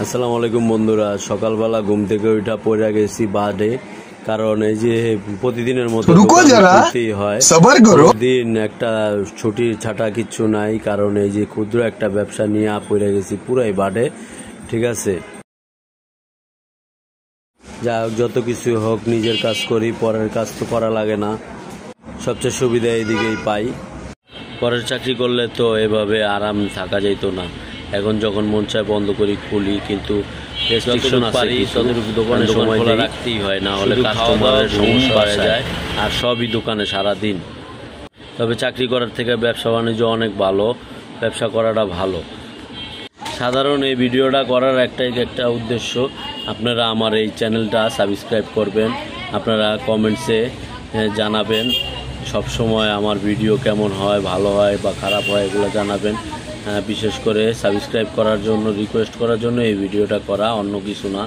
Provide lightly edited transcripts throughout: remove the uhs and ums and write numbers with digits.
আসসালামু আলাইকুম বন্ধুরা, সকালবেলা ঘুম থেকে উঠা পড়ে গেছি বাদে, কারণ এই যে প্রতিদিনের মতো করতেই হয়। দিন একটা ছুটি ছাটা কিচ্ছু নাই, কারণ এই যে ক্ষুদ্র একটা ব্যবসা নিয়ে পড়ে গেছি পুরাই বাদে। ঠিক আছে, যা হোক, যত কিছু হোক নিজের কাজ করি, পরের কাজ তো করা লাগে না। সবচেয়ে সুবিধা এইদিকেই পাই। পরের চাকরি করলে তো এভাবে আরাম থাকা যেত না। এখন যখন মন চায় বন্ধ করি, খুলি, কিন্তু দোকানে সময় খোলা রাখতেই হয়, না হলে কাস্টমারের সমস্যা হয়ে যায় আর সবই দোকানে সারাদিন। তবে চাকরি করার থেকে ব্যবসা বাণিজ্য অনেক ভালো, ব্যবসা করাটা ভালো। সাধারণ এই ভিডিওটা করার একটা উদ্দেশ্য, আপনারা আমার এই চ্যানেলটা সাবস্ক্রাইব করবেন, আপনারা কমেন্টসে জানাবেন সব সময় আমার ভিডিও কেমন হয়, ভালো হয় বা খারাপ হয়, এগুলো জানাবেন। বিশেষ করে সাবস্ক্রাইব করার জন্য, রিকোয়েস্ট করার জন্য এই ভিডিওটা করা, অন্য কিছু না।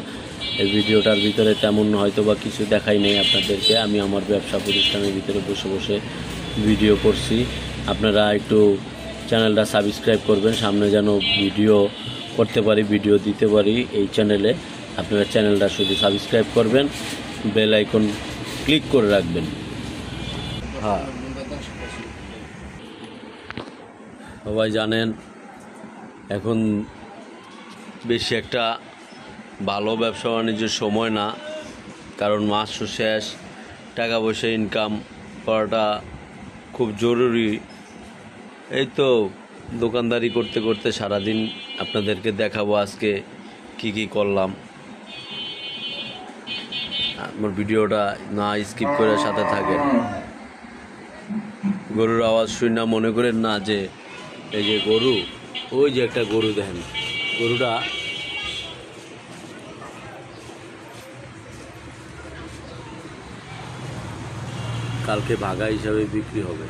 এই ভিডিওটার ভিতরে তেমন হয়তো বা কিছু দেখাই নেই আপনাদেরকে। আমি আমার ব্যবসা প্রতিষ্ঠানের ভিতরে বসে বসে ভিডিও করছি। আপনারা একটু চ্যানেলটা সাবস্ক্রাইব করবেন, সামনে যেন ভিডিও করতে পারি, ভিডিও দিতে পারি এই চ্যানেলে। আপনারা চ্যানেলটা শুধু সাবস্ক্রাইব করবেন, বেল আইকন ক্লিক করে রাখবেন। হ্যাঁ, সবাই জানেন এখন বেশি একটা ভালো ব্যবসা বাণিজ্যের সময় না, কারণ মাস শেষ, টাকা পয়সা ইনকাম করাটা খুব জরুরি। এই তো দোকানদারি করতে করতে সারাদিন আপনাদেরকে দেখাবো আজকে কি কি করলাম। আমার ভিডিওটা না স্কিপ করে সাথে থাকেন। গরুর আওয়াজ শুনে মনে করেন না যে এই যে গরু, ওই যে একটা গরু দেখেন, গরুটা কালকে ভাগা হিসাবে বিক্রি হবে।